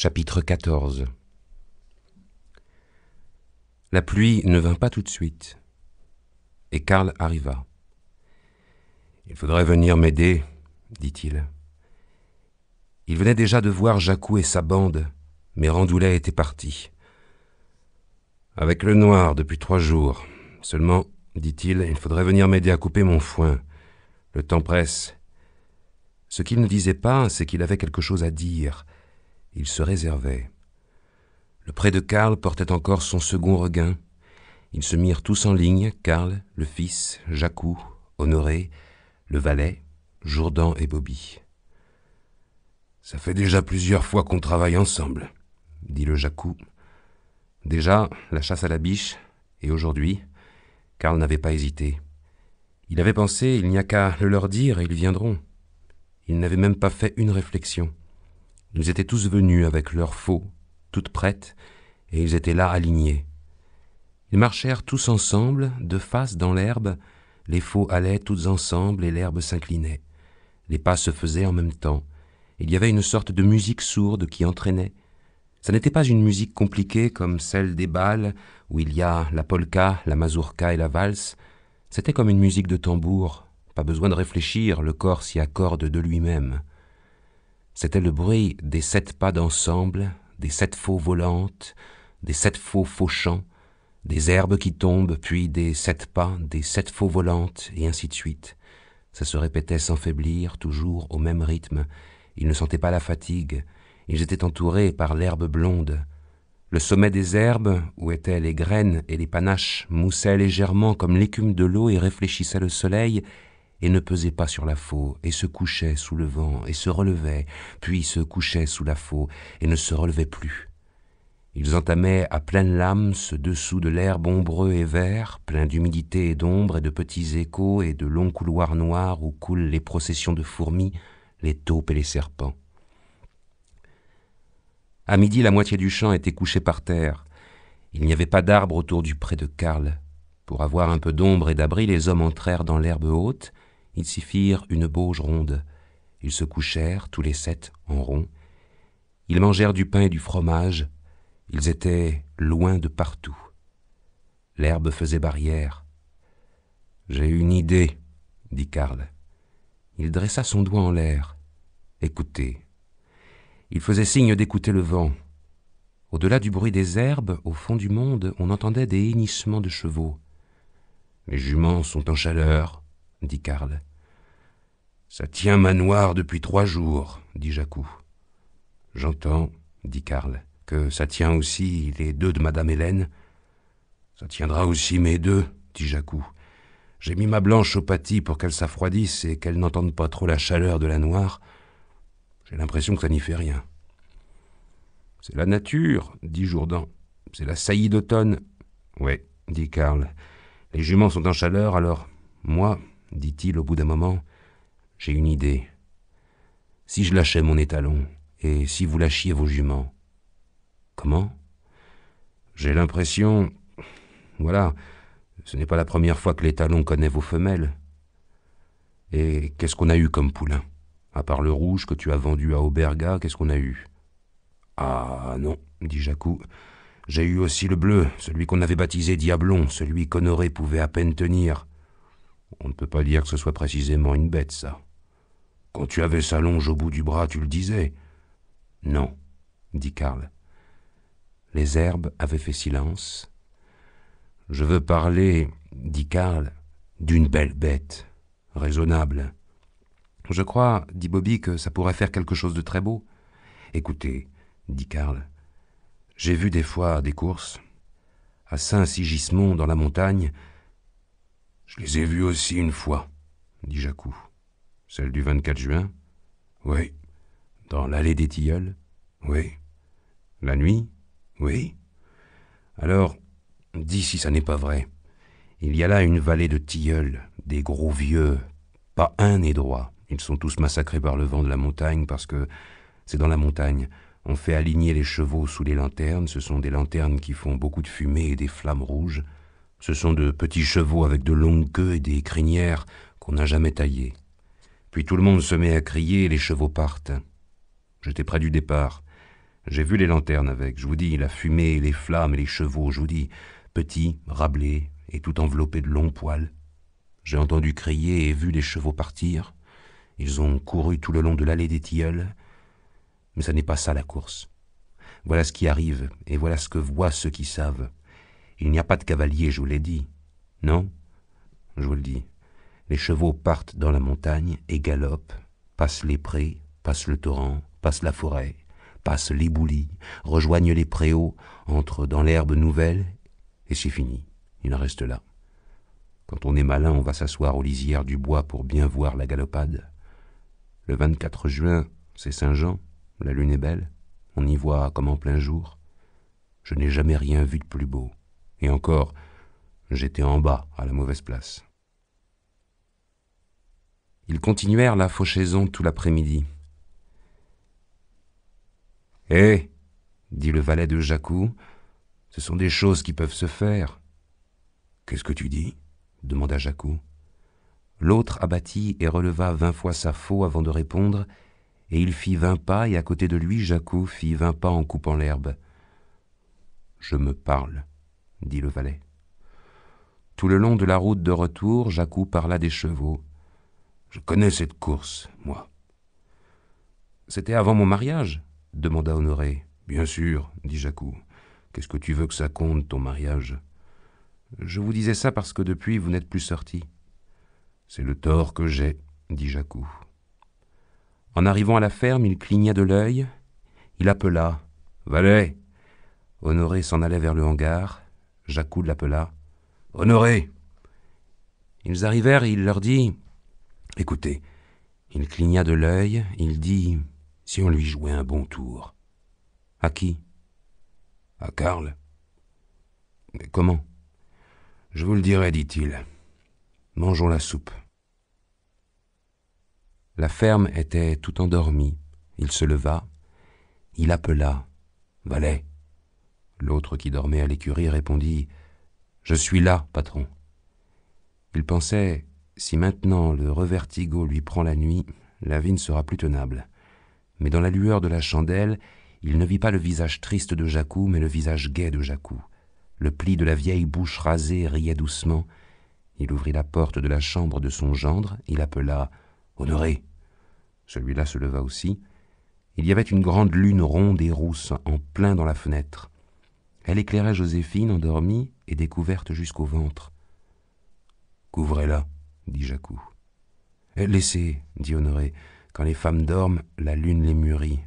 Chapitre 14. La pluie ne vint pas tout de suite, et Karl arriva. « Il faudrait venir m'aider, » dit-il. Il venait déjà de voir Jacou et sa bande, mais Randoulet était parti. « Avec le noir depuis 3 jours. Seulement, dit-il, il faudrait venir m'aider à couper mon foin. Le temps presse. » Ce qu'il ne disait pas, c'est qu'il avait quelque chose à dire. Il se réservait. Le pré de Karl portait encore son second regain. Ils se mirent tous en ligne, Karl, le fils, Jacou, Honoré, le valet, Jourdan et Bobby. « Ça fait déjà plusieurs fois qu'on travaille ensemble, » dit le Jacou. Déjà, la chasse à la biche, et aujourd'hui, Karl n'avait pas hésité. Il avait pensé, il n'y a qu'à le leur dire et ils viendront. Il n'avait même pas fait une réflexion. Ils étaient tous venus avec leurs faux, toutes prêtes, et ils étaient là alignés. Ils marchèrent tous ensemble, de face dans l'herbe, les faux allaient toutes ensemble et l'herbe s'inclinait. Les pas se faisaient en même temps. Il y avait une sorte de musique sourde qui entraînait. Ça n'était pas une musique compliquée comme celle des bals, où il y a la polka, la mazurka et la valse. C'était comme une musique de tambour. Pas besoin de réfléchir, le corps s'y accorde de lui-même. C'était le bruit des 7 pas d'ensemble, des 7 faux volantes, des 7 faux fauchants, des herbes qui tombent, puis des 7 pas, des 7 faux volantes, et ainsi de suite. Ça se répétait sans faiblir, toujours au même rythme. Ils ne sentaient pas la fatigue. Ils étaient entourés par l'herbe blonde. Le sommet des herbes, où étaient les graines et les panaches, moussait légèrement comme l'écume de l'eau et réfléchissait le soleil, et ne pesait pas sur la faux, et se couchait sous le vent, et se relevait, puis se couchait sous la faux, et ne se relevait plus. Ils entamaient à pleine lame ce dessous de l'herbe ombreux et vert, plein d'humidité et d'ombre et de petits échos et de longs couloirs noirs où coulent les processions de fourmis, les taupes et les serpents. À midi, la moitié du champ était couchée par terre. Il n'y avait pas d'arbre autour du pré de Karl. Pour avoir un peu d'ombre et d'abri, les hommes entrèrent dans l'herbe haute. Ils s'y firent une bauge ronde. Ils se couchèrent, tous les 7, en rond. Ils mangèrent du pain et du fromage. Ils étaient loin de partout. L'herbe faisait barrière. « J'ai une idée, » dit Karl. Il dressa son doigt en l'air. « Écoutez. » Il faisait signe d'écouter le vent. Au-delà du bruit des herbes, au fond du monde, on entendait des hennissements de chevaux. « Les juments sont en chaleur, » dit Karl. « Ça tient manoir depuis 3 jours, » dit Jacou. « J'entends, » dit Karl, « que ça tient aussi les 2 de Madame Hélène. »« Ça tiendra aussi mes 2, » dit Jacou. « J'ai mis ma blanche au pâtis pour qu'elle s'affroidisse et qu'elle n'entende pas trop la chaleur de la noire. J'ai l'impression que ça n'y fait rien. »« C'est la nature, » dit Jourdan. « C'est la saillie d'automne. »« Ouais, » dit Karl. « Les juments sont en chaleur, alors moi, dit-il au bout d'un moment, j'ai une idée. Si je lâchais mon étalon, et si vous lâchiez vos juments. »« Comment ? » ?»« J'ai l'impression... Voilà, ce n'est pas la première fois que l'étalon connaît vos femelles. Et qu'est-ce qu'on a eu comme poulain ? À part le rouge que tu as vendu à Auberga, qu'est-ce qu'on a eu ? » ?»« Ah non, » dit Jacou. « J'ai eu aussi le bleu, celui qu'on avait baptisé Diablon, celui qu'Honoré pouvait à peine tenir. On ne peut pas dire que ce soit précisément une bête, ça. Quand tu avais sa longe au bout du bras, tu le disais. »« Non, » dit Karl. Les herbes avaient fait silence. « Je veux parler, » dit Karl, « d'une belle bête, raisonnable. »« Je crois, » dit Bobby, « que ça pourrait faire quelque chose de très beau. »« Écoutez, » dit Karl, « j'ai vu des fois des courses. À Saint-Sigismond, dans la montagne. »« Je les ai vues aussi une fois, » dit Jacou. « Celle du 24 juin ? » ?»« Oui. »« Dans l'allée des Tilleuls ? » ?»« Oui. »« La nuit ? » ?»« Oui. »« Alors, dis si ça n'est pas vrai. Il y a là une vallée de tilleuls, des gros vieux. Pas un n'est droit. Ils sont tous massacrés par le vent de la montagne parce que c'est dans la montagne. On fait aligner les chevaux sous les lanternes. Ce sont des lanternes qui font beaucoup de fumée et des flammes rouges. Ce sont de petits chevaux avec de longues queues et des crinières qu'on n'a jamais taillées. Puis tout le monde se met à crier et les chevaux partent. J'étais près du départ. J'ai vu les lanternes avec, je vous dis, la fumée, les flammes et les chevaux, je vous dis, petits, râblés et tout enveloppés de longs poils. J'ai entendu crier et vu les chevaux partir. Ils ont couru tout le long de l'allée des Tilleuls. Mais ça n'est pas ça la course. Voilà ce qui arrive, et voilà ce que voient ceux qui savent. Il n'y a pas de cavalier, je vous l'ai dit. Non, je vous le dis. Les chevaux partent dans la montagne et galopent, passent les prés, passent le torrent, passent la forêt, passent l'éboulis, rejoignent les préaux, entrent dans l'herbe nouvelle, et c'est fini. Il en reste là. Quand on est malin, on va s'asseoir aux lisières du bois pour bien voir la galopade. Le 24 juin, c'est Saint-Jean, la lune est belle, on y voit comme en plein jour. Je n'ai jamais rien vu de plus beau. Et encore, j'étais en bas, à la mauvaise place. Ils continuèrent la fauchaison tout l'après-midi. « Hé !» dit le valet de Jacou, « ce sont des choses qui peuvent se faire. »« Qu'est-ce que tu dis ?» demanda Jacou. L'autre abattit et releva 20 fois sa faux avant de répondre, et il fit 20 pas, et à côté de lui, Jacou fit 20 pas en coupant l'herbe. « Je me parle, » dit le valet. Tout le long de la route de retour, Jacou parla des chevaux. « Je connais cette course, moi. »« C'était avant mon mariage ?» demanda Honoré. « Bien sûr, » dit Jacou. « Qu'est-ce que tu veux que ça compte, ton mariage ?»« Je vous disais ça parce que depuis, vous n'êtes plus sorti. »« C'est le tort que j'ai, » dit Jacou. En arrivant à la ferme, il cligna de l'œil. Il appela. « Valet !» Honoré s'en allait vers le hangar. Jacou l'appela. « Honoré !» Ils arrivèrent et il leur dit « Écoutez, il cligna de l'œil, il dit « Si on lui jouait un bon tour. »« À qui ?»« À Karl. »« Mais comment ?»« Je vous le dirai, dit-il. Mangeons la soupe. » La ferme était tout endormie. Il se leva. Il appela. « Valet !» L'autre qui dormait à l'écurie répondit « Je suis là, patron. » Il pensait « Si maintenant le revertigo lui prend la nuit, la vie ne sera plus tenable. » Mais dans la lueur de la chandelle, il ne vit pas le visage triste de Jacou, mais le visage gai de Jacou. Le pli de la vieille bouche rasée riait doucement. Il ouvrit la porte de la chambre de son gendre. Il appela « Honoré !» Celui-là se leva aussi. Il y avait une grande lune ronde et rousse en plein dans la fenêtre. Elle éclairait Joséphine endormie et découverte jusqu'au ventre. « Couvrez-la, » dit Jacou. « Laissez, » dit Honoré. « Quand les femmes dorment, la lune les mûrit. »«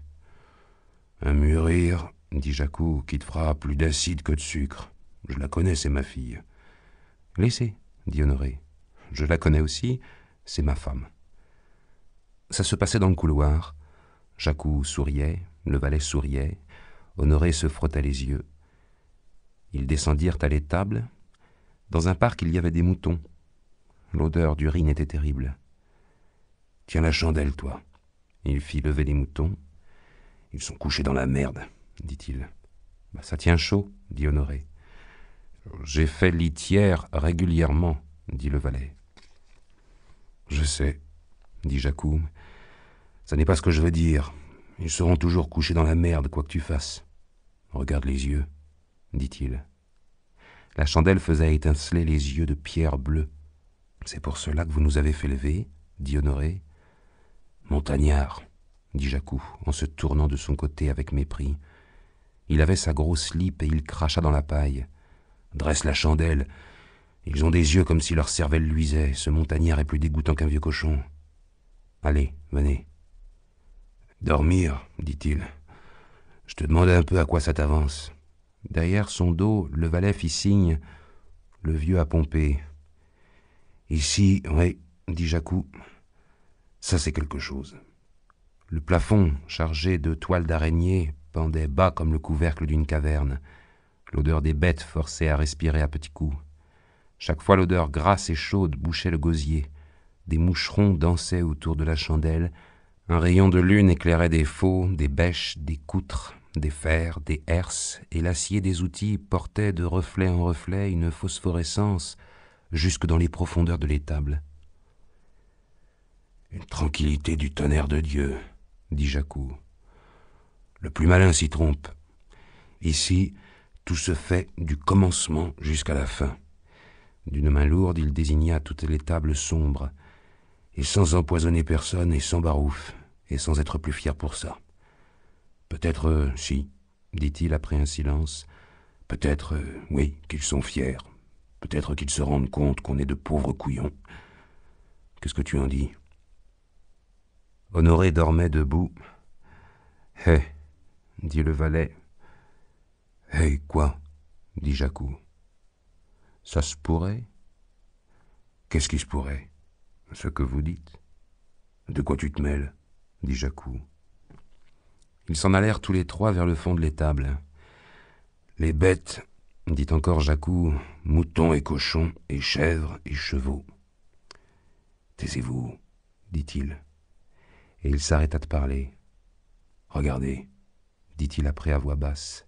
Un mûrir, » dit Jacou, « qui te fera plus d'acide que de sucre. Je la connais, c'est ma fille. »« Laissez, » dit Honoré. « Je la connais aussi, c'est ma femme. » Ça se passait dans le couloir. Jacou souriait, le valet souriait. Honoré se frotta les yeux. Ils descendirent à l'étable. Dans un parc, il y avait des moutons. L'odeur d'urine était terrible. « Tiens la chandelle, toi. » Il fit lever les moutons. « Ils sont couchés dans la merde, » dit-il. « Ça tient chaud, » dit Honoré. « J'ai fait litière régulièrement, » dit le valet. « Je sais, » dit Jacou. « Ça n'est pas ce que je veux dire. Ils seront toujours couchés dans la merde, quoi que tu fasses. Regarde les yeux, » dit-il. La chandelle faisait étinceler les yeux de pierre bleue. « C'est pour cela que vous nous avez fait lever, » dit Honoré. « Montagnard, » dit Jacou, en se tournant de son côté avec mépris. Il avait sa grosse lippe et il cracha dans la paille. « Dresse la chandelle. Ils ont des yeux comme si leur cervelle luisait. Ce montagnard est plus dégoûtant qu'un vieux cochon. Allez, venez. »« Dormir, » dit-il. « Je te demandais un peu à quoi ça t'avance. » Derrière son dos, le valet fit signe. Le vieux a pompé. « Ici, oui, » dit Jacou. « Ça, c'est quelque chose. » Le plafond, chargé de toiles d'araignée, pendait bas comme le couvercle d'une caverne. L'odeur des bêtes forçait à respirer à petits coups. Chaque fois, l'odeur grasse et chaude bouchait le gosier. Des moucherons dansaient autour de la chandelle. Un rayon de lune éclairait des faux, des bêches, des coutres, des fers, des herses, et l'acier des outils portait de reflet en reflet une phosphorescence jusque dans les profondeurs de l'étable. « Une tranquillité du tonnerre de Dieu, » dit Jacou. « Le plus malin s'y trompe. Ici, tout se fait du commencement jusqu'à la fin. » D'une main lourde, il désigna toutes les tables sombres, et sans empoisonner personne, et sans barouf, et sans être plus fier pour ça. « Peut-être, si, dit-il après un silence. Peut-être, oui, qu'ils sont fiers. Peut-être qu'ils se rendent compte qu'on est de pauvres couillons. Qu'est-ce que tu en dis ?» Honoré dormait debout. « Hé, dit le valet. « Hé, quoi ?» dit Jacou. « Ça se pourrait ?» »« Qu'est-ce qui se pourrait ?»« Ce que vous dites. »« De quoi tu te mêles ?» dit Jacou. Ils s'en allèrent tous les trois vers le fond de l'étable. « Les bêtes, dit encore Jacou, moutons et cochons, et chèvres et chevaux. »« Taisez-vous, dit-il. » Et il s'arrêta de parler. « Regardez, dit-il après à voix basse.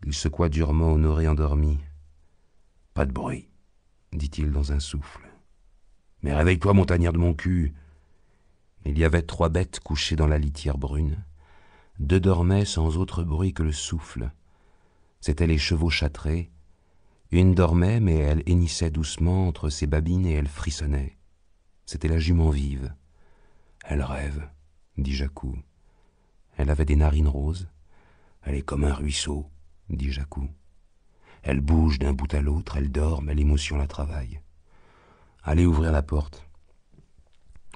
Il secoua durement Honoré endormi. « Pas de bruit, dit-il dans un souffle. Mais réveille-toi, montagnard de mon cul. » Il y avait 3 bêtes couchées dans la litière brune. 2 dormaient sans autre bruit que le souffle. C'étaient les chevaux châtrés. Une dormait, mais elle hennissait doucement entre ses babines et elle frissonnait. C'était la jument vive. « Elle rêve, dit Jacou. Elle avait des narines roses. Elle est comme un ruisseau, dit Jacou. Elle bouge d'un bout à l'autre, elle dort, mais l'émotion la travaille. Allez ouvrir la porte. »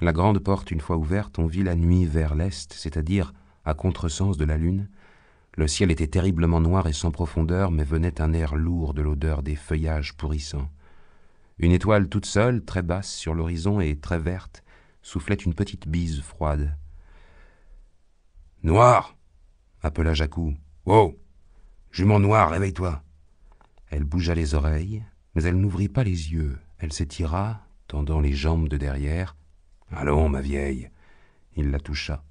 La grande porte, une fois ouverte, on vit la nuit vers l'est, c'est-à-dire à contresens de la lune. Le ciel était terriblement noir et sans profondeur, mais venait un air lourd de l'odeur des feuillages pourrissants. Une étoile toute seule, très basse sur l'horizon et très verte, soufflait une petite bise froide. « Noir !» appela Jacou. « Oh ! Jument noire, réveille-toi !» Elle bougea les oreilles, mais elle n'ouvrit pas les yeux. Elle s'étira, tendant les jambes de derrière. « Allons, ma vieille !» Il la toucha.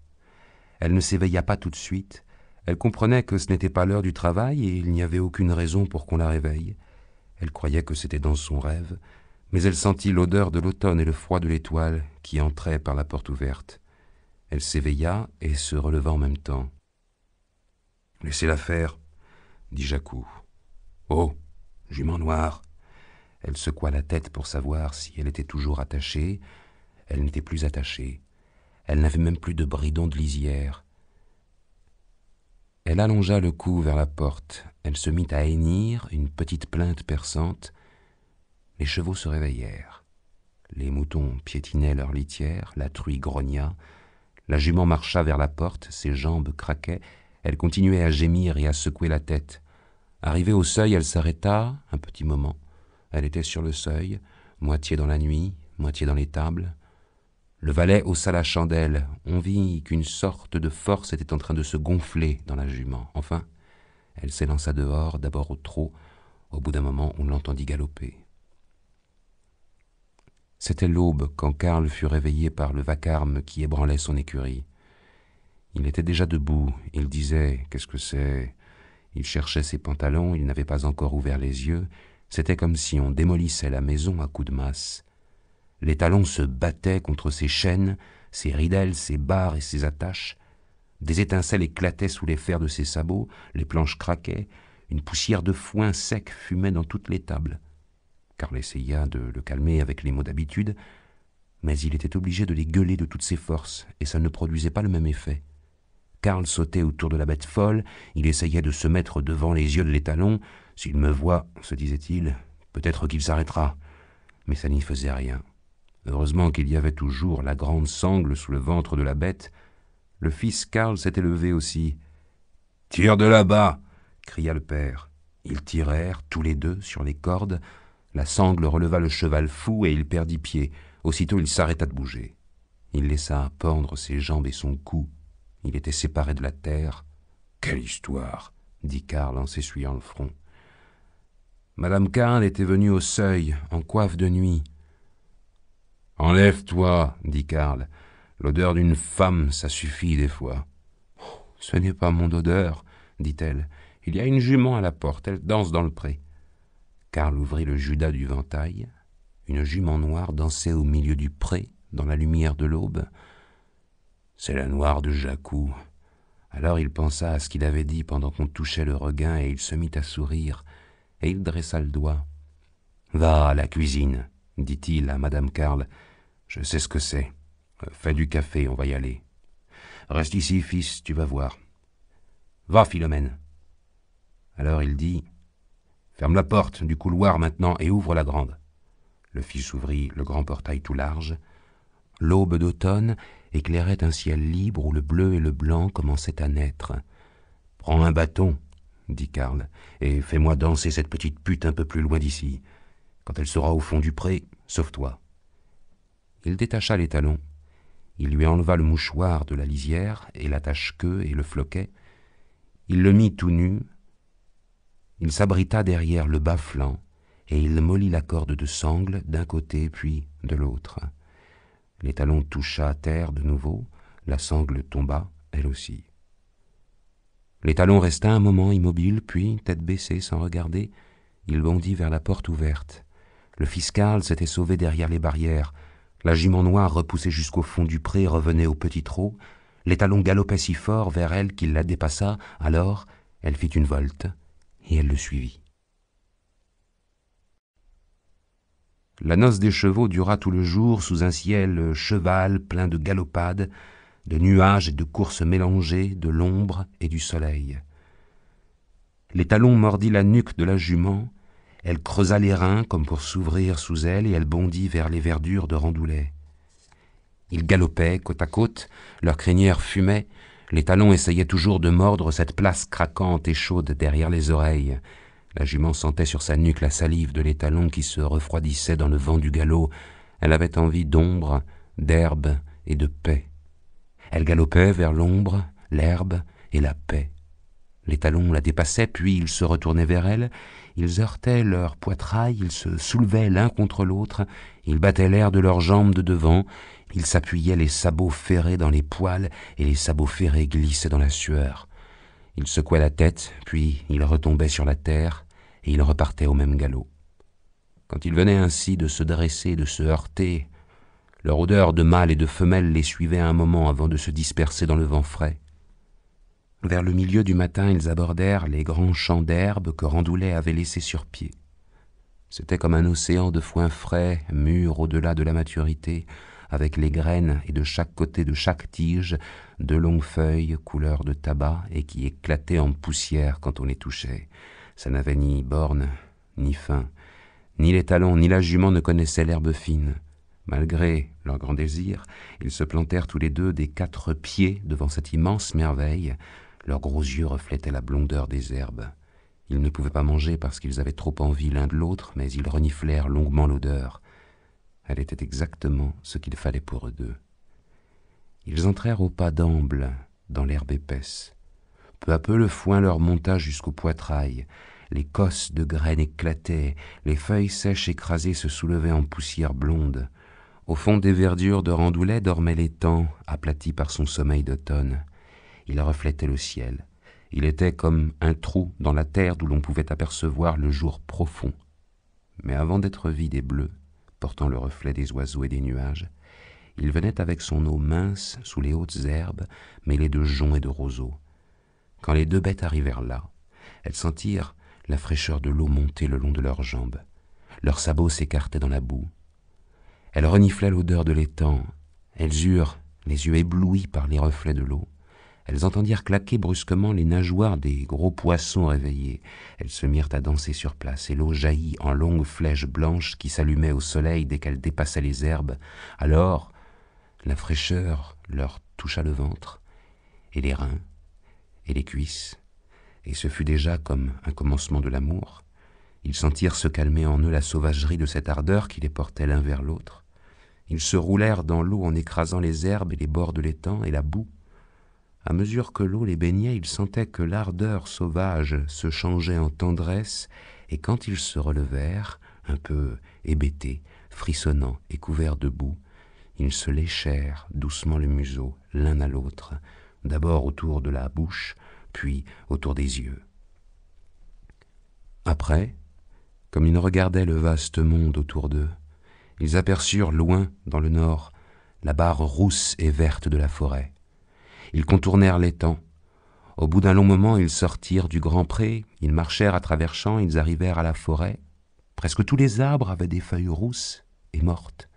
Elle ne s'éveilla pas tout de suite. Elle comprenait que ce n'était pas l'heure du travail et il n'y avait aucune raison pour qu'on la réveille. Elle croyait que c'était dans son rêve, mais elle sentit l'odeur de l'automne et le froid de l'étoile qui entrait par la porte ouverte. Elle s'éveilla et se releva en même temps. « Laissez-la faire, » dit Jacou. « Oh, jument noire !» Elle secoua la tête pour savoir si elle était toujours attachée. Elle n'était plus attachée. Elle n'avait même plus de bridon de lisière. Elle allongea le cou vers la porte. Elle se mit à hennir une petite plainte perçante. Les chevaux se réveillèrent. Les moutons piétinaient leur litière, la truie grogna. La jument marcha vers la porte, ses jambes craquaient. Elle continuait à gémir et à secouer la tête. Arrivée au seuil, elle s'arrêta un petit moment. Elle était sur le seuil, moitié dans la nuit, moitié dans l'étable. Le valet haussa la chandelle. On vit qu'une sorte de force était en train de se gonfler dans la jument. Enfin, elle s'élança dehors, d'abord au trot. Au bout d'un moment, on l'entendit galoper. C'était l'aube quand Karl fut réveillé par le vacarme qui ébranlait son écurie. Il était déjà debout. Il disait « Qu'est-ce que c'est ?» Il cherchait ses pantalons, il n'avait pas encore ouvert les yeux. C'était comme si on démolissait la maison à coups de masse. Les talons se battaient contre ses chaînes, ses ridelles, ses barres et ses attaches. Des étincelles éclataient sous les fers de ses sabots, les planches craquaient, une poussière de foin sec fumait dans toutes les tables. Karl essaya de le calmer avec les mots d'habitude, mais il était obligé de les gueuler de toutes ses forces, et ça ne produisait pas le même effet. Karl sautait autour de la bête folle, il essayait de se mettre devant les yeux de l'étalon. « S'il me voit, se disait-il, peut-être qu'il s'arrêtera. » Mais ça n'y faisait rien. Heureusement qu'il y avait toujours la grande sangle sous le ventre de la bête. Le fils Karl s'était levé aussi. « Tire de là-bas !» cria le père. Ils tirèrent, tous les deux, sur les cordes. La sangle releva le cheval fou et il perdit pied. Aussitôt il s'arrêta de bouger. Il laissa pendre ses jambes et son cou. Il était séparé de la terre. « Quelle histoire !» dit Karl en s'essuyant le front. Madame Karl était venue au seuil, en coiffe de nuit. « Enlève-toi, dit Karl. L'odeur d'une femme, ça suffit des fois. Oh, ce n'est pas mon odeur, dit-elle. Il y a une jument à la porte, elle danse dans le pré. Karl ouvrit le judas du ventail. Une jument noire dansait au milieu du pré, dans la lumière de l'aube. C'est la noire de Jacou. Alors il pensa à ce qu'il avait dit pendant qu'on touchait le regain et il se mit à sourire, et il dressa le doigt. « Va à la cuisine, dit-il à madame Karl. Je sais ce que c'est. Fais du café, on va y aller. Reste ici, fils, tu vas voir. Va, Philomène. » Alors il dit « Ferme la porte du couloir maintenant et ouvre la grande. » Le fils ouvrit le grand portail tout large. L'aube d'automne éclairait un ciel libre où le bleu et le blanc commençaient à naître. « Prends un bâton, dit Karl, et fais-moi danser cette petite pute un peu plus loin d'ici. Quand elle sera au fond du pré, sauve-toi. » Il détacha les talons. Il lui enleva le mouchoir de la lisière et l'attache-queue et le floquet. Il le mit tout nu. Il s'abrita derrière le bas-flanc et il mollit la corde de sangle d'un côté puis de l'autre. Les talons toucha à terre de nouveau, la sangle tomba, elle aussi. Les talons resta un moment immobile, puis, tête baissée, sans regarder, il bondit vers la porte ouverte. Le fils Karl s'était sauvé derrière les barrières. La jument noire repoussée jusqu'au fond du pré revenait au petit trot. Les talons galopaient si fort vers elle qu'il la dépassa. Alors, elle fit une volte, et elle le suivit. La noce des chevaux dura tout le jour sous un ciel cheval plein de galopades, de nuages et de courses mélangées, de l'ombre et du soleil. Les talons mordit la nuque de la jument, elle creusa les reins comme pour s'ouvrir sous elle et elle bondit vers les verdures de Randoulet. Ils galopaient côte à côte, leurs crinières fumaient, les talons essayaient toujours de mordre cette place craquante et chaude derrière les oreilles. La jument sentait sur sa nuque la salive de l'étalon qui se refroidissait dans le vent du galop. Elle avait envie d'ombre, d'herbe et de paix. Elle galopait vers l'ombre, l'herbe et la paix. Les talons la dépassaient, puis ils se retournaient vers elle. Ils heurtaient leurs poitrails, ils se soulevaient l'un contre l'autre, ils battaient l'air de leurs jambes de devant, ils s'appuyaient les sabots ferrés dans les poils et les sabots ferrés glissaient dans la sueur. Ils secouaient la tête, puis ils retombaient sur la terre, et ils repartaient au même galop. Quand ils venaient ainsi de se dresser, de se heurter, leur odeur de mâle et de femelle les suivait un moment avant de se disperser dans le vent frais. Vers le milieu du matin, ils abordèrent les grands champs d'herbe que Randoulet avait laissés sur pied. C'était comme un océan de foin frais, mûr au-delà de la maturité, avec les graines et de chaque côté de chaque tige, de longues feuilles couleur de tabac et qui éclataient en poussière quand on les touchait. Ça n'avait ni borne, ni fin. Ni les talons, ni la jument ne connaissaient l'herbe fine. Malgré leur grand désir, ils se plantèrent tous les deux des 4 pieds devant cette immense merveille. Leurs gros yeux reflétaient la blondeur des herbes. Ils ne pouvaient pas manger parce qu'ils avaient trop envie l'un de l'autre, mais ils reniflèrent longuement l'odeur. Elle était exactement ce qu'il fallait pour eux deux. Ils entrèrent au pas d'amble, dans l'herbe épaisse. Peu à peu, le foin leur monta jusqu'au poitrail. Les cosses de graines éclataient, les feuilles sèches écrasées se soulevaient en poussière blonde. Au fond des verdures de Randoulet dormait l'étang, aplati par son sommeil d'automne. Il reflétait le ciel. Il était comme un trou dans la terre d'où l'on pouvait apercevoir le jour profond. Mais avant d'être vide et bleu, portant le reflet des oiseaux et des nuages, il venait avec son eau mince sous les hautes herbes, mêlées de joncs et de roseaux. Quand les 2 bêtes arrivèrent là, elles sentirent la fraîcheur de l'eau monter le long de leurs jambes. Leurs sabots s'écartaient dans la boue. Elles reniflaient l'odeur de l'étang. Elles eurent les yeux éblouis par les reflets de l'eau. Elles entendirent claquer brusquement les nageoires des gros poissons réveillés. Elles se mirent à danser sur place, et l'eau jaillit en longues flèches blanches qui s'allumaient au soleil dès qu'elles dépassaient les herbes. Alors, la fraîcheur leur toucha le ventre, et les reins, et les cuisses, et ce fut déjà comme un commencement de l'amour. Ils sentirent se calmer en eux la sauvagerie de cette ardeur qui les portait l'un vers l'autre. Ils se roulèrent dans l'eau en écrasant les herbes et les bords de l'étang et la boue. À mesure que l'eau les baignait, ils sentaient que l'ardeur sauvage se changeait en tendresse, et quand ils se relevèrent, un peu hébétés, frissonnants et couverts de boue, ils se léchèrent doucement le museau, l'un à l'autre, d'abord autour de la bouche, puis autour des yeux. Après, comme ils regardaient le vaste monde autour d'eux, ils aperçurent loin, dans le nord, la barre rousse et verte de la forêt. Ils contournèrent l'étang. Au bout d'un long moment, ils sortirent du grand pré, ils marchèrent à travers champs, ils arrivèrent à la forêt. Presque tous les arbres avaient des feuilles rousses et mortes.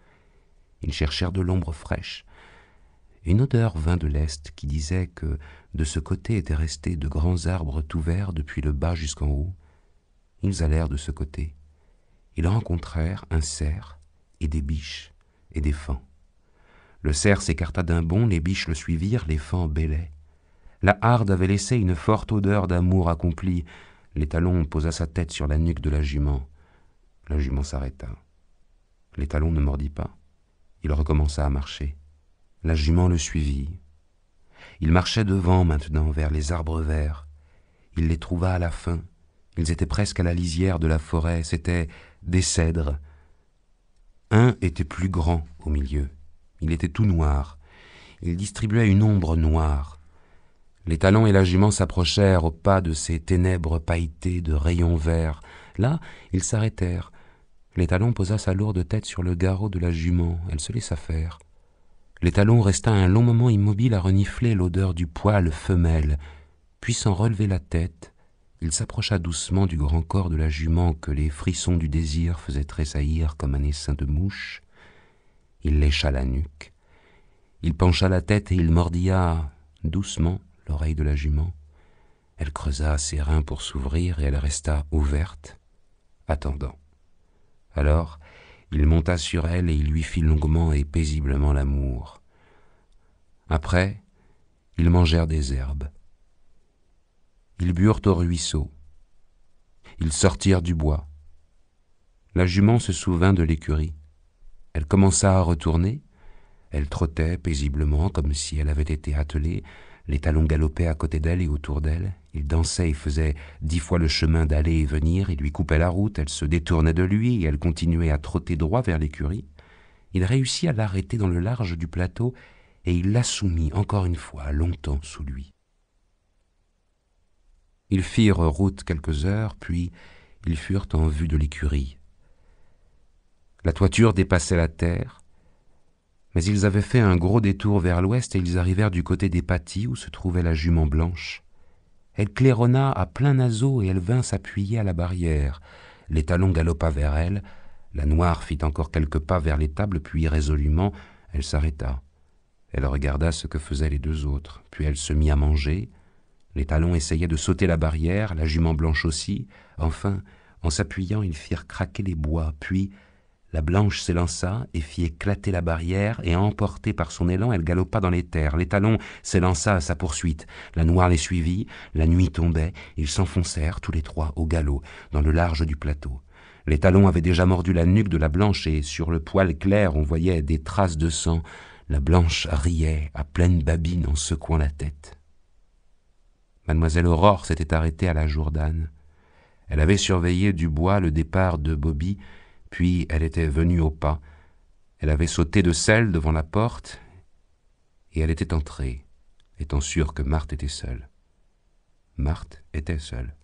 Ils cherchèrent de l'ombre fraîche. Une odeur vint de l'est qui disait que de ce côté étaient restés de grands arbres tout verts depuis le bas jusqu'en haut. Ils allèrent de ce côté. Ils rencontrèrent un cerf et des biches et des faons. Le cerf s'écarta d'un bond, les biches le suivirent, les faons bêlaient. La harde avait laissé une forte odeur d'amour accompli. L'étalon posa sa tête sur la nuque de la jument. La jument s'arrêta. L'étalon ne mordit pas. Il recommença à marcher. La jument le suivit. Il marchait devant maintenant vers les arbres verts. Il les trouva à la fin. Ils étaient presque à la lisière de la forêt. C'étaient des cèdres. Un était plus grand au milieu. Il était tout noir. Il distribuait une ombre noire. L'étalon et la jument s'approchèrent au pas de ces ténèbres pailletées de rayons verts. Là, ils s'arrêtèrent. L'étalon posa sa lourde tête sur le garrot de la jument. Elle se laissa faire. L'étalon resta un long moment immobile à renifler l'odeur du poil femelle. Puis, sans relever la tête, il s'approcha doucement du grand corps de la jument que les frissons du désir faisaient tressaillir comme un essaim de mouche. Il lécha la nuque. Il pencha la tête et il mordilla doucement l'oreille de la jument. Elle creusa ses reins pour s'ouvrir et elle resta ouverte, attendant. Alors, il monta sur elle et il lui fit longuement et paisiblement l'amour. Après, ils mangèrent des herbes. Ils burent au ruisseau. Ils sortirent du bois. La jument se souvint de l'écurie. Elle commença à retourner. Elle trottait paisiblement comme si elle avait été attelée. Les talons galopaient à côté d'elle et autour d'elle. Ils dansaient et faisaient 10 fois le chemin d'aller et venir. Il lui coupait la route, elle se détournait de lui et elle continuait à trotter droit vers l'écurie. Il réussit à l'arrêter dans le large du plateau et il la soumit encore une fois longtemps sous lui. Ils firent route quelques heures, puis ils furent en vue de l'écurie. La toiture dépassait la terre, mais ils avaient fait un gros détour vers l'ouest et ils arrivèrent du côté des pâtis où se trouvait la jument blanche. Elle claironna à plein naseau et elle vint s'appuyer à la barrière. L'étalon galopa vers elle. La noire fit encore quelques pas vers l'étable, puis résolument, elle s'arrêta. Elle regarda ce que faisaient les deux autres, puis elle se mit à manger. L'étalon essayait de sauter la barrière, la jument blanche aussi. Enfin, en s'appuyant, ils firent craquer les bois, puis la blanche s'élança et fit éclater la barrière, et emportée par son élan, elle galopa dans les terres. L'étalon s'élança à sa poursuite. La noire les suivit, la nuit tombait, ils s'enfoncèrent tous les trois au galop, dans le large du plateau. L'étalon avait déjà mordu la nuque de la blanche, et sur le poil clair on voyait des traces de sang. La blanche riait à pleine babine en secouant la tête. Mademoiselle Aurore s'était arrêtée à la Jourdane. Elle avait surveillé du bois le départ de Bobby, puis elle était venue au pas. Elle avait sauté de selle devant la porte, et elle était entrée, étant sûre que Marthe était seule. Marthe était seule.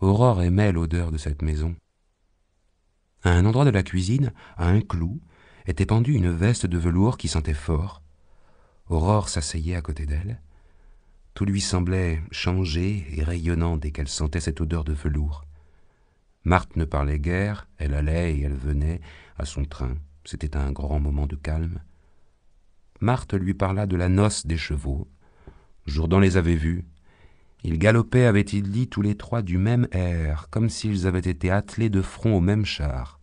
Aurore aimait l'odeur de cette maison. À un endroit de la cuisine, à un clou, était pendue une veste de velours qui sentait fort. Aurore s'asseyait à côté d'elle. Tout lui semblait changé et rayonnant dès qu'elle sentait cette odeur de velours. Marthe ne parlait guère, elle allait et elle venait à son train. C'était un grand moment de calme. Marthe lui parla de la noce des chevaux. Jourdan les avait vus. Ils galopaient, avait-il dit, tous les trois du même air, comme s'ils avaient été attelés de front au même char.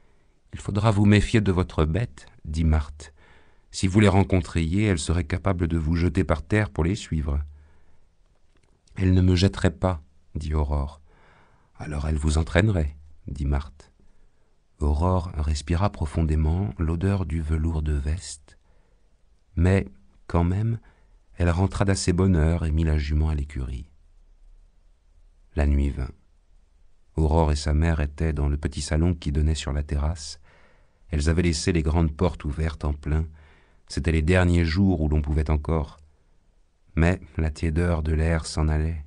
« Il faudra vous méfier de votre bête, dit Marthe. Si vous les rencontriez, elle serait capable de vous jeter par terre pour les suivre. »« Elle ne me jetterait pas, dit Aurore. »« Alors elle vous entraînerait, dit Marthe. » Aurore respira profondément l'odeur du velours de veste. Mais, quand même, elle rentra d'assez bonne heure et mit la jument à l'écurie. La nuit vint. Aurore et sa mère étaient dans le petit salon qui donnait sur la terrasse. Elles avaient laissé les grandes portes ouvertes en plein. C'étaient les derniers jours où l'on pouvait encore. Mais la tiédeur de l'air s'en allait.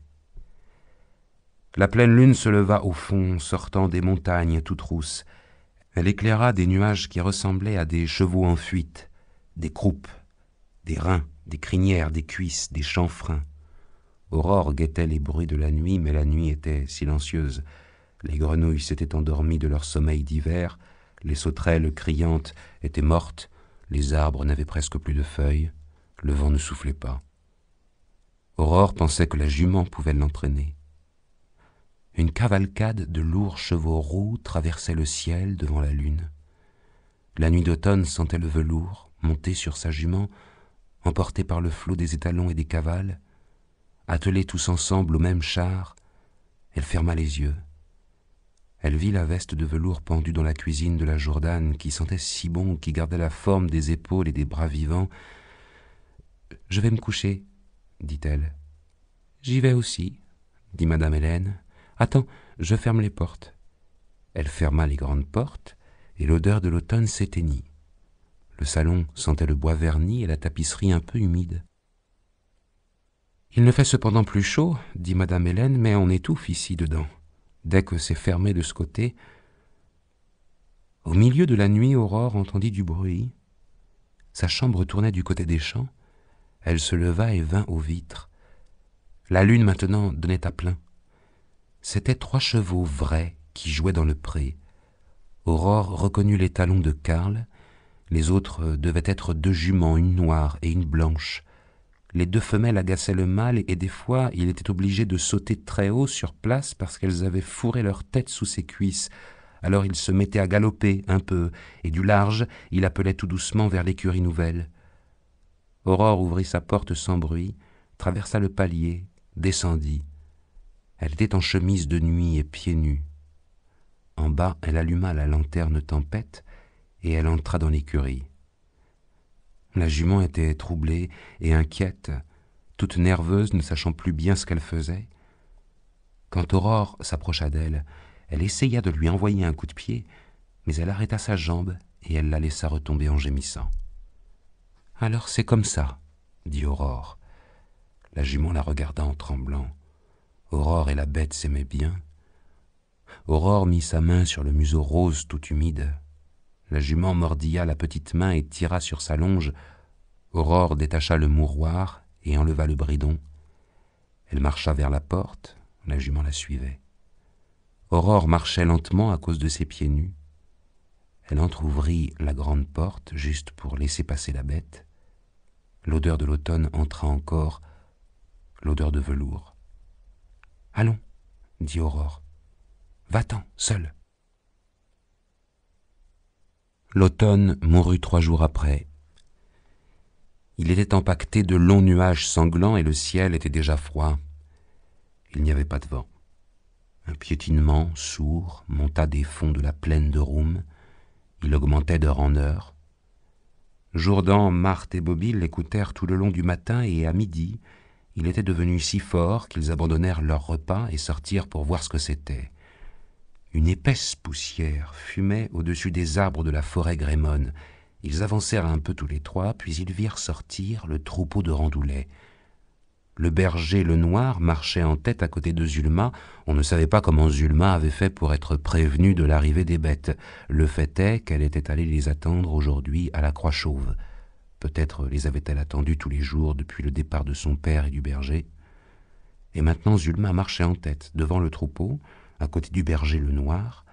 La pleine lune se leva au fond, sortant des montagnes toutes rousses. Elle éclaira des nuages qui ressemblaient à des chevaux en fuite, des croupes, des reins des crinières, des cuisses, des chanfreins. Aurore guettait les bruits de la nuit, mais la nuit était silencieuse. Les grenouilles s'étaient endormies de leur sommeil d'hiver, les sauterelles criantes étaient mortes, les arbres n'avaient presque plus de feuilles, le vent ne soufflait pas. Aurore pensait que la jument pouvait l'entraîner. Une cavalcade de lourds chevaux roux traversait le ciel devant la lune. La nuit d'automne sentait le velours, monté sur sa jument, emporté par le flot des étalons et des cavales. Attelés tous ensemble au même char, elle ferma les yeux. Elle vit la veste de velours pendue dans la cuisine de la Jourdain, qui sentait si bon, qui gardait la forme des épaules et des bras vivants. « Je vais me coucher, » dit-elle. « J'y vais aussi, » dit madame Hélène. « Attends, je ferme les portes. » Elle ferma les grandes portes, et l'odeur de l'automne s'éteignit. Le salon sentait le bois verni et la tapisserie un peu humide. « Il ne fait cependant plus chaud, » dit madame Hélène, « mais on étouffe ici dedans. Dès que c'est fermé de ce côté... » Au milieu de la nuit, Aurore entendit du bruit. Sa chambre tournait du côté des champs. Elle se leva et vint aux vitres. La lune maintenant donnait à plein. C'étaient 3 chevaux vrais qui jouaient dans le pré. Aurore reconnut les talons de Karl. Les autres devaient être 2 juments, une noire et une blanche. Les 2 femelles agaçaient le mâle et des fois il était obligé de sauter très haut sur place parce qu'elles avaient fourré leur tête sous ses cuisses. Alors il se mettait à galoper un peu et du large il appelait tout doucement vers l'écurie nouvelle. Aurore ouvrit sa porte sans bruit, traversa le palier, descendit. Elle était en chemise de nuit et pieds nus. En bas, elle alluma la lanterne tempête et elle entra dans l'écurie. La jument était troublée et inquiète, toute nerveuse, ne sachant plus bien ce qu'elle faisait. Quand Aurore s'approcha d'elle, elle essaya de lui envoyer un coup de pied, mais elle arrêta sa jambe et elle la laissa retomber en gémissant. « Alors c'est comme ça, » dit Aurore. La jument la regarda en tremblant. Aurore et la bête s'aimaient bien. Aurore mit sa main sur le museau rose tout humide. La jument mordilla la petite main et tira sur sa longe. Aurore détacha le mouroir et enleva le bridon. Elle marcha vers la porte, la jument la suivait. Aurore marchait lentement à cause de ses pieds nus. Elle entr'ouvrit la grande porte juste pour laisser passer la bête. L'odeur de l'automne entra encore, l'odeur de velours. « Allons, » dit Aurore. « Va-t'en, seule. » L'automne mourut 3 jours après. Il était empaqueté de longs nuages sanglants et le ciel était déjà froid. Il n'y avait pas de vent. Un piétinement sourd monta des fonds de la plaine de Roum. Il augmentait d'heure en heure. Jourdan, Marthe et Bobby l'écoutèrent tout le long du matin et à midi, il était devenu si fort qu'ils abandonnèrent leur repas et sortirent pour voir ce que c'était. Une épaisse poussière fumait au-dessus des arbres de la forêt grémone. Ils avancèrent un peu tous les 3, puis ils virent sortir le troupeau de Randoulets. Le berger le noir marchait en tête à côté de Zulma. On ne savait pas comment Zulma avait fait pour être prévenue de l'arrivée des bêtes. Le fait est qu'elle était allée les attendre aujourd'hui à la Croix-Chauve. Peut-être les avait-elle attendues tous les jours depuis le départ de son père et du berger. Et maintenant Zulma marchait en tête, devant le troupeau, à côté du berger le noir.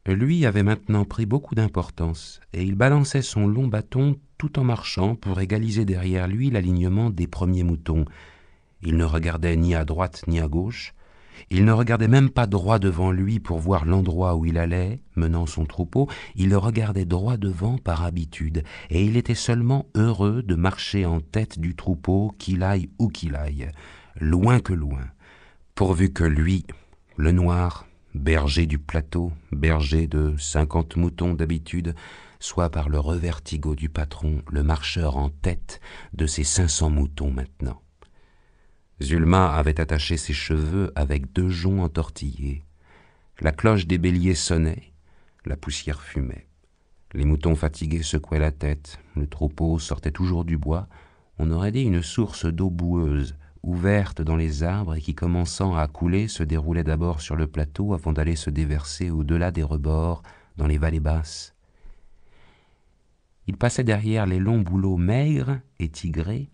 Lui avait maintenant pris beaucoup d'importance, et il balançait son long bâton tout en marchant pour égaliser derrière lui l'alignement des premiers moutons. Il ne regardait ni à droite ni à gauche, il ne regardait même pas droit devant lui pour voir l'endroit où il allait, menant son troupeau, il le regardait droit devant par habitude, et il était seulement heureux de marcher en tête du troupeau, qu'il aille où qu'il aille, loin que loin, pourvu que lui, le noir, berger du plateau, berger de 50 moutons d'habitude, soit par le revertigo du patron, le marcheur en tête de ses 500 moutons maintenant. Zulma avait attaché ses cheveux avec 2 joncs entortillés. La cloche des béliers sonnait, la poussière fumait. Les moutons fatigués secouaient la tête, le troupeau sortait toujours du bois. On aurait dit une source d'eau boueuse, ouverte dans les arbres et qui, commençant à couler, se déroulait d'abord sur le plateau avant d'aller se déverser au-delà des rebords, dans les vallées basses. Il passait derrière les longs bouleaux maigres et tigrés.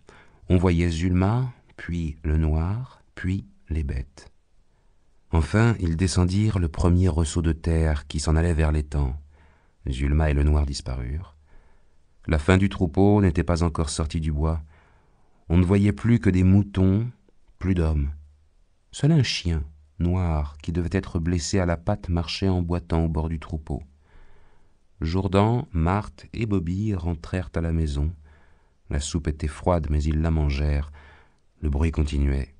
On voyait Zulma, puis le noir, puis les bêtes. Enfin, ils descendirent le premier ressaut de terre qui s'en allait vers l'étang. Zulma et le noir disparurent. La fin du troupeau n'était pas encore sortie du bois. On ne voyait plus que des moutons, plus d'hommes. Seul un chien, noir, qui devait être blessé à la patte, marchait en boitant au bord du troupeau. Jourdan, Marthe et Bobby rentrèrent à la maison. La soupe était froide, mais ils la mangèrent. Le bruit continuait.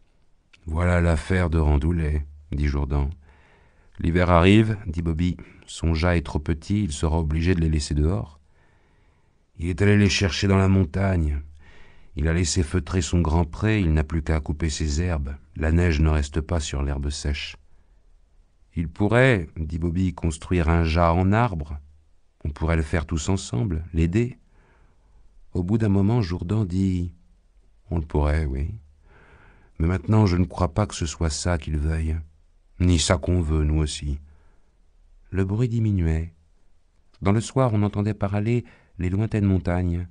« Voilà l'affaire de Randoulet, » dit Jourdan. « L'hiver arrive, dit Bobby. Son jas est trop petit, il sera obligé de les laisser dehors. Il est allé les chercher dans la montagne. Il a laissé feutrer son grand pré, il n'a plus qu'à couper ses herbes. La neige ne reste pas sur l'herbe sèche. Il pourrait, dit Bobby, construire un jas en arbre. On pourrait le faire tous ensemble, l'aider. Au bout d'un moment, Jourdan dit « On le pourrait, oui. Mais maintenant, je ne crois pas que ce soit ça qu'il veuille. Ni ça qu'on veut, nous aussi. » Le bruit diminuait. Dans le soir, on entendait parler les lointaines montagnes.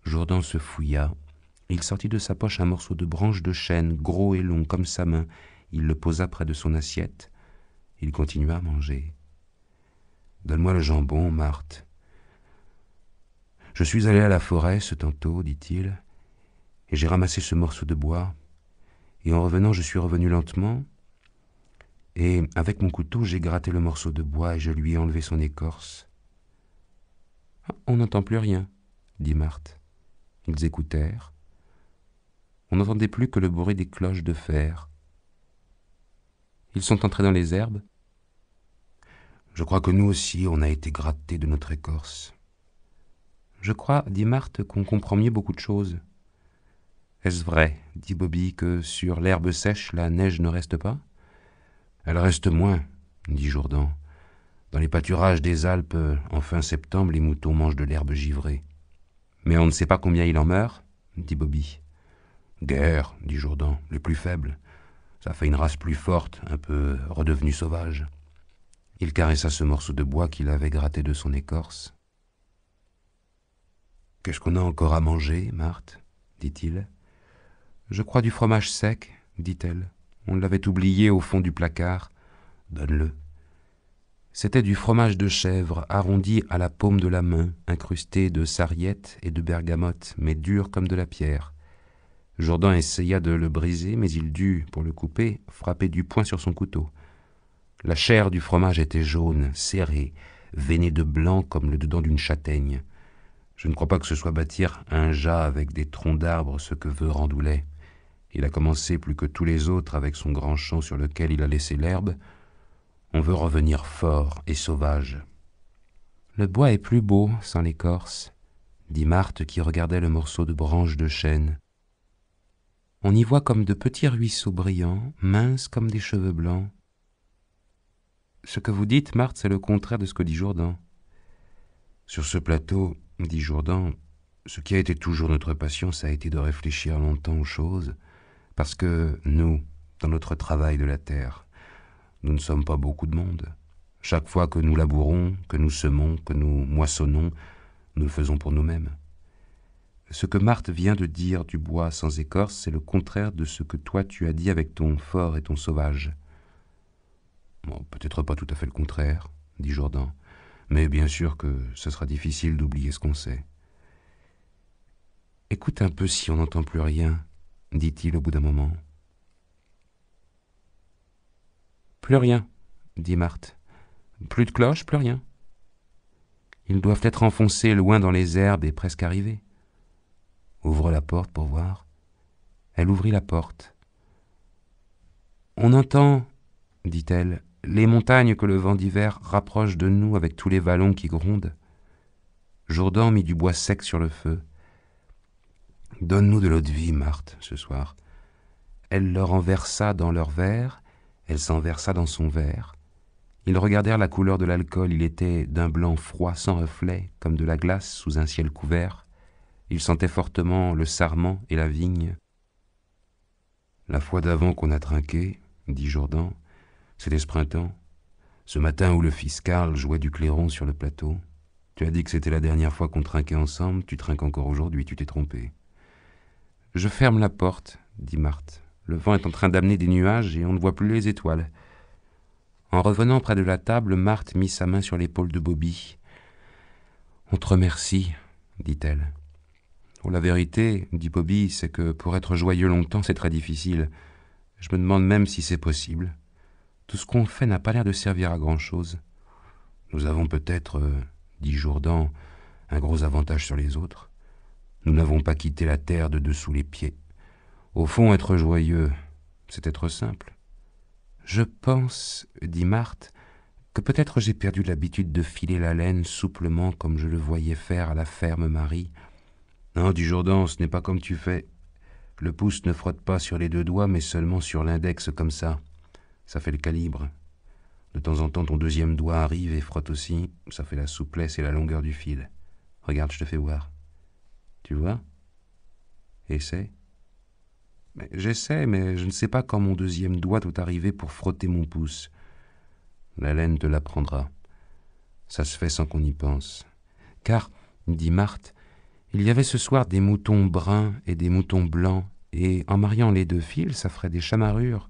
Jourdan se fouilla. Il sortit de sa poche un morceau de branche de chêne, gros et long comme sa main. Il le posa près de son assiette. Il continua à manger. « Donne-moi le jambon, Marthe. »« Je suis allé à la forêt ce tantôt, dit-il, et j'ai ramassé ce morceau de bois. Et en revenant, je suis revenu lentement, et avec mon couteau, j'ai gratté le morceau de bois et je lui ai enlevé son écorce. »« On n'entend plus rien, » dit Marthe. Ils écoutèrent. On n'entendait plus que le bruit des cloches de fer. Ils sont entrés dans les herbes. Je crois que nous aussi, on a été grattés de notre écorce. Je crois, dit Marthe, qu'on comprend mieux beaucoup de choses. Est-ce vrai, dit Bobby, que sur l'herbe sèche, la neige ne reste pas? Elle reste moins, dit Jourdan. Dans les pâturages des Alpes, en fin septembre, les moutons mangent de l'herbe givrée. Mais on ne sait pas combien il en meurt, dit Bobby. Guère, dit Jourdan, les plus faibles. Ça fait une race plus forte, un peu redevenue sauvage. Il caressa ce morceau de bois qu'il avait gratté de son écorce. « Qu'est-ce qu'on a encore à manger, Marthe ?» dit-il. « Je crois du fromage sec, » dit-elle. « On l'avait oublié au fond du placard. Donne-le. » C'était du fromage de chèvre, arrondi à la paume de la main, incrusté de sarriette et de bergamote, mais dur comme de la pierre. Jourdan essaya de le briser, mais il dut, pour le couper, frapper du poing sur son couteau. La chair du fromage était jaune, serrée, veinée de blanc comme le dedans d'une châtaigne. Je ne crois pas que ce soit bâtir un jas avec des troncs d'arbres ce que veut Randoulet. Il a commencé plus que tous les autres avec son grand champ sur lequel il a laissé l'herbe. On veut revenir fort et sauvage. « Le bois est plus beau sans l'écorce, » dit Marthe qui regardait le morceau de branche de chêne. « On y voit comme de petits ruisseaux brillants, minces comme des cheveux blancs. » Ce que vous dites, Marthe, c'est le contraire de ce que dit Jourdan. Sur ce plateau, dit Jourdan, ce qui a été toujours notre passion, ça a été de réfléchir longtemps aux choses, parce que nous, dans notre travail de la terre, nous ne sommes pas beaucoup de monde. Chaque fois que nous labourons, que nous semons, que nous moissonnons, nous le faisons pour nous-mêmes. Ce que Marthe vient de dire du bois sans écorce, c'est le contraire de ce que toi tu as dit avec ton fort et ton sauvage. Bon, peut-être pas tout à fait le contraire, dit Jourdan, mais bien sûr que ce sera difficile d'oublier ce qu'on sait. Écoute un peu si on n'entend plus rien, dit-il au bout d'un moment. Plus rien, dit Marthe. Plus de cloches, plus rien. Ils doivent être enfoncés loin dans les herbes et presque arrivés. Ouvre la porte pour voir. Elle ouvrit la porte. On entend, dit-elle, les montagnes que le vent d'hiver rapproche de nous avec tous les vallons qui grondent. Jourdan mit du bois sec sur le feu. Donne-nous de l'eau de vie, Marthe, ce soir. Elle leur en versa dans leur verre, elle s'en versa dans son verre. Ils regardèrent la couleur de l'alcool, il était d'un blanc froid sans reflet, comme de la glace sous un ciel couvert. Ils sentaient fortement le sarment et la vigne. La fois d'avant qu'on a trinqué, dit Jourdan, c'était ce printemps, ce matin où le fils Karl jouait du clairon sur le plateau. Tu as dit que c'était la dernière fois qu'on trinquait ensemble, tu trinques encore aujourd'hui, tu t'es trompé. Je ferme la porte, dit Marthe. Le vent est en train d'amener des nuages et on ne voit plus les étoiles. En revenant près de la table, Marthe mit sa main sur l'épaule de Bobby. On te remercie, dit-elle. Oh, la vérité, dit Bobby, c'est que pour être joyeux longtemps, c'est très difficile. Je me demande même si c'est possible. Tout ce qu'on fait n'a pas l'air de servir à grand-chose. Nous avons peut-être, dit Jourdan, un gros avantage sur les autres. Nous n'avons pas quitté la terre de dessous les pieds. Au fond, être joyeux, c'est être simple. Je pense, dit Marthe, que peut-être j'ai perdu l'habitude de filer la laine souplement comme je le voyais faire à la ferme Marie. Non, dit Jourdan, ce n'est pas comme tu fais. Le pouce ne frotte pas sur les deux doigts, mais seulement sur l'index comme ça. Ça fait le calibre. De temps en temps, ton deuxième doigt arrive et frotte aussi. Ça fait la souplesse et la longueur du fil. Regarde, je te fais voir. Tu vois? Essaie. J'essaie, mais je ne sais pas quand mon deuxième doigt doit arriver pour frotter mon pouce. La laine te l'apprendra. Ça se fait sans qu'on y pense. Car, dit Marthe, il y avait ce soir des moutons bruns et des moutons blancs, et en mariant les deux fils, ça ferait des chamarrures.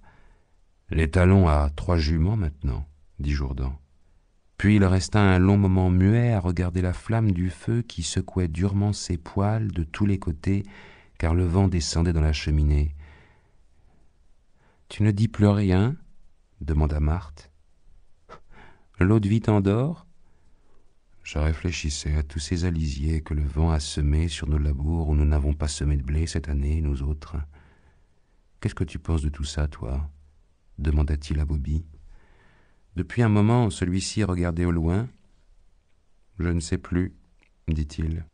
L'étalon a 3 juments maintenant, dit Jourdan. Puis il resta un long moment muet à regarder la flamme du feu qui secouait durement ses poils de tous les côtés, car le vent descendait dans la cheminée. « Tu ne dis plus rien ?» demanda Marthe. « L'eau de vie t'endort ?» Je réfléchissais à tous ces alisiers que le vent a semés sur nos labours où nous n'avons pas semé de blé cette année, nous autres. « Qu'est-ce que tu penses de tout ça, toi ?» demanda-t-il à Bobby. Depuis un moment, celui-ci regardait au loin. « Je ne sais plus, dit-il.